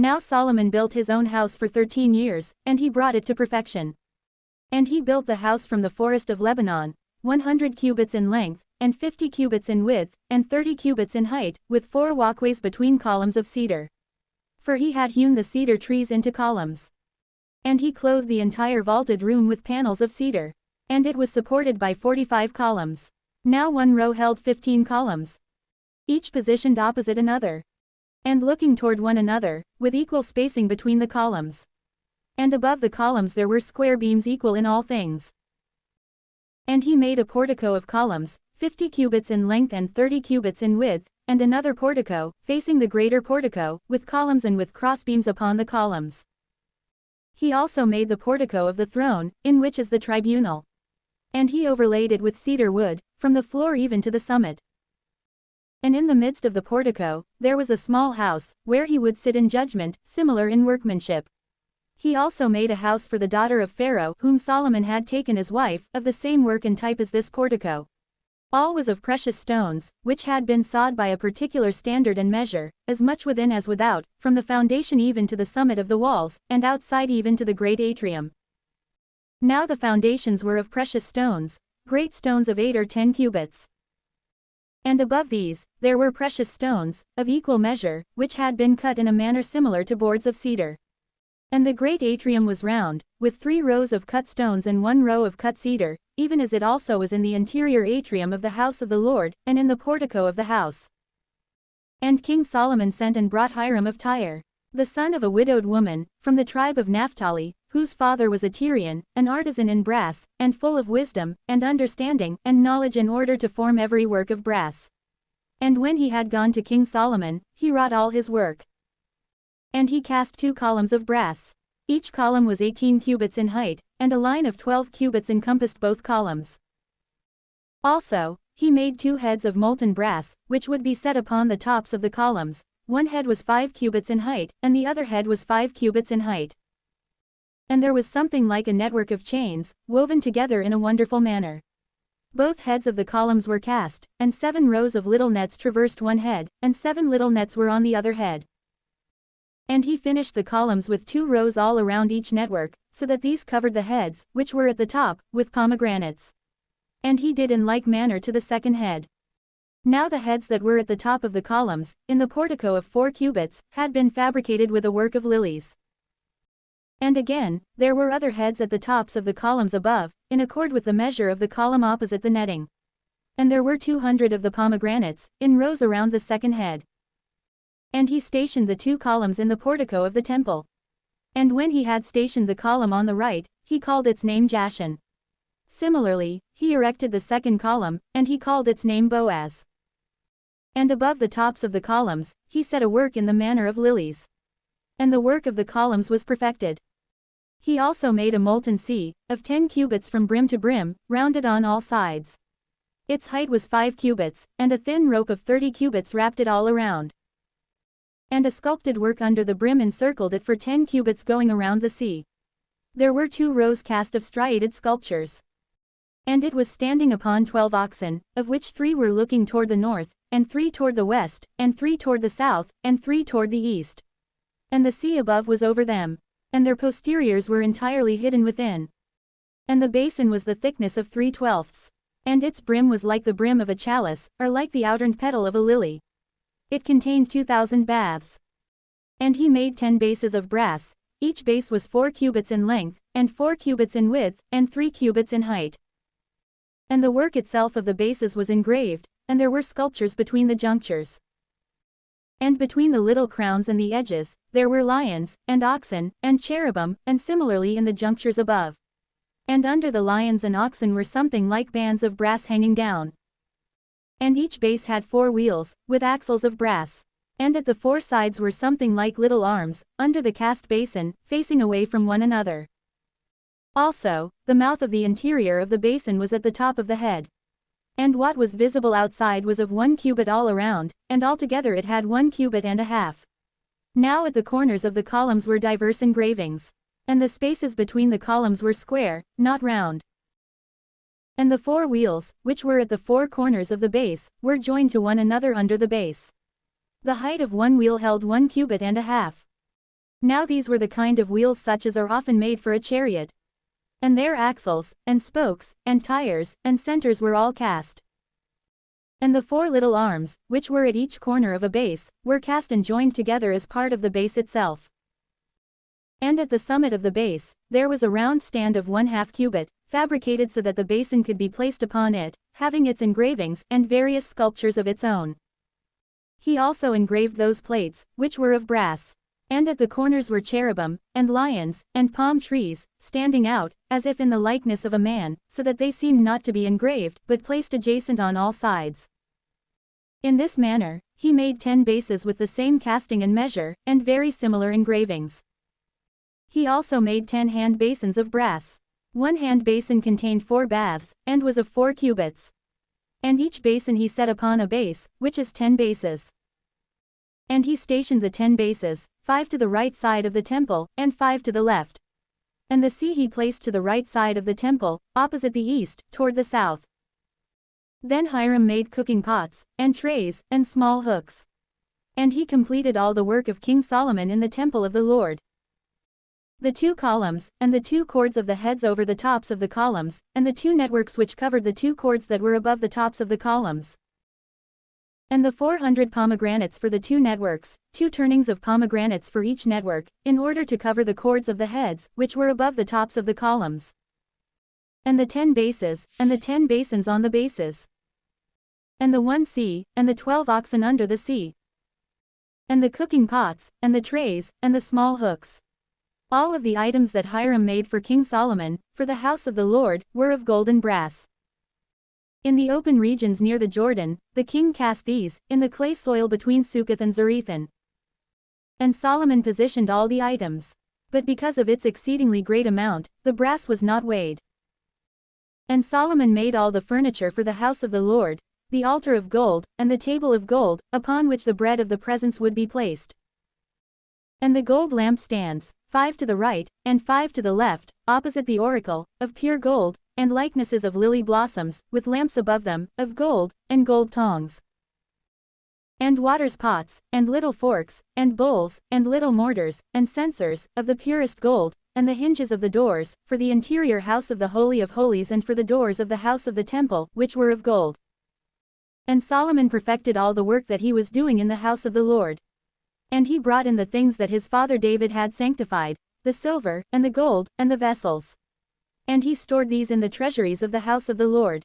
Now Solomon built his own house for 13 years, and he brought it to perfection. And he built the house from the forest of Lebanon, 100 cubits in length, and 50 cubits in width, and 30 cubits in height, with 4 walkways between columns of cedar. For he had hewn the cedar trees into columns. And he clothed the entire vaulted room with panels of cedar. And it was supported by 45 columns. Now one row held 15 columns, each positioned opposite another, and looking toward one another, with equal spacing between the columns. And above the columns there were square beams equal in all things. And he made a portico of columns, 50 cubits in length and 30 cubits in width, and another portico, facing the greater portico, with columns and with crossbeams upon the columns. He also made the portico of the throne, in which is the tribunal. And he overlaid it with cedar wood, from the floor even to the summit. And in the midst of the portico, there was a small house, where he would sit in judgment, similar in workmanship. He also made a house for the daughter of Pharaoh, whom Solomon had taken as wife, of the same work and type as this portico. All was of precious stones, which had been sawed by a particular standard and measure, as much within as without, from the foundation even to the summit of the walls, and outside even to the great atrium. Now the foundations were of precious stones, great stones of 8 or 10 cubits. And above these, there were precious stones, of equal measure, which had been cut in a manner similar to boards of cedar. And the great atrium was round, with 3 rows of cut stones and 1 row of cut cedar, even as it also was in the interior atrium of the house of the Lord, and in the portico of the house. And King Solomon sent and brought Hiram of Tyre, the son of a widowed woman, from the tribe of Naphtali, whose father was a Tyrian, an artisan in brass, and full of wisdom, and understanding, and knowledge in order to form every work of brass. And when he had gone to King Solomon, he wrought all his work. And he cast 2 columns of brass. Each column was 18 cubits in height, and a line of 12 cubits encompassed both columns. Also, he made 2 heads of molten brass, which would be set upon the tops of the columns. One head was 5 cubits in height, and the other head was 5 cubits in height. And there was something like a network of chains, woven together in a wonderful manner. Both heads of the columns were cast, and 7 rows of little nets traversed one head, and 7 little nets were on the other head. And he finished the columns with 2 rows all around each network, so that these covered the heads, which were at the top, with pomegranates. And he did in like manner to the second head. Now the heads that were at the top of the columns, in the portico of 4 cubits, had been fabricated with a work of lilies. And again, there were other heads at the tops of the columns above, in accord with the measure of the column opposite the netting. And there were 200 of the pomegranates, in rows around the second head. And he stationed the 2 columns in the portico of the temple. And when he had stationed the column on the right, he called its name Jashan. Similarly, he erected the second column, and he called its name Boaz. And above the tops of the columns, he set a work in the manner of lilies. And the work of the columns was perfected. He also made a molten sea, of 10 cubits from brim to brim, rounded on all sides. Its height was 5 cubits, and a thin rope of 30 cubits wrapped it all around. And a sculpted work under the brim encircled it for 10 cubits going around the sea. There were 2 rows cast of striated sculptures. And it was standing upon 12 oxen, of which 3 were looking toward the north, and 3 toward the west, and 3 toward the south, and 3 toward the east. And the sea above was over them, and their posteriors were entirely hidden within. And the basin was the thickness of 3/12, and its brim was like the brim of a chalice, or like the outturned petal of a lily. It contained 2,000 baths. And he made 10 bases of brass, each base was 4 cubits in length, and 4 cubits in width, and 3 cubits in height. And the work itself of the bases was engraved, and there were sculptures between the junctures. And between the little crowns and the edges, there were lions, and oxen, and cherubim, and similarly in the junctures above. And under the lions and oxen were something like bands of brass hanging down. And each base had 4 wheels, with axles of brass. And at the 4 sides were something like little arms, under the cast basin, facing away from one another. Also, the mouth of the interior of the basin was at the top of the head. And what was visible outside was of 1 cubit all around, and altogether it had 1 cubit and a half. Now at the corners of the columns were diverse engravings. And the spaces between the columns were square, not round. And the 4 wheels, which were at the 4 corners of the base, were joined to one another under the base. The height of one wheel held 1 cubit and a half. Now these were the kind of wheels such as are often made for a chariot. And their axles, and spokes, and tires, and centers were all cast. And the 4 little arms, which were at each corner of a base, were cast and joined together as part of the base itself. And at the summit of the base, there was a round stand of 1/2 cubit, fabricated so that the basin could be placed upon it, having its engravings and various sculptures of its own. He also engraved those plates, which were of brass. And at the corners were cherubim, and lions, and palm trees, standing out, as if in the likeness of a man, so that they seemed not to be engraved, but placed adjacent on all sides. In this manner, he made 10 bases with the same casting and measure, and very similar engravings. He also made 10 hand basins of brass. One hand basin contained 4 baths, and was of 4 cubits. And each basin he set upon a base, which is 10 bases. And he stationed the 10 bases, 5 to the right side of the temple, and 5 to the left. And the sea he placed to the right side of the temple, opposite the east, toward the south. Then Hiram made cooking pots, and trays, and small hooks. And he completed all the work of King Solomon in the temple of the Lord. The 2 columns, and the 2 cords of the heads over the tops of the columns, and the 2 networks which covered the 2 cords that were above the tops of the columns. And the 400 pomegranates for the 2 networks, 2 turnings of pomegranates for each network, in order to cover the cords of the heads, which were above the tops of the columns. And the 10 bases, and the 10 basins on the bases. And the 1 sea, and the 12 oxen under the sea. And the cooking pots, and the trays, and the small hooks. All of the items that Hiram made for King Solomon, for the house of the Lord, were of gold and brass. In the open regions near the Jordan, the king cast these, in the clay soil between Succoth and Zarethan. And Solomon positioned all the items. But because of its exceedingly great amount, the brass was not weighed. And Solomon made all the furniture for the house of the Lord, the altar of gold, and the table of gold, upon which the bread of the presence would be placed. And the gold lampstands, 5 to the right, and 5 to the left, opposite the oracle, of pure gold, and likenesses of lily blossoms, with lamps above them, of gold, and gold tongs. And waters pots, and little forks, and bowls, and little mortars, and censers, of the purest gold, and the hinges of the doors, for the interior house of the Holy of Holies and for the doors of the house of the temple, which were of gold. And Solomon perfected all the work that he was doing in the house of the Lord. And he brought in the things that his father David had sanctified, the silver, and the gold, and the vessels. And he stored these in the treasuries of the house of the Lord.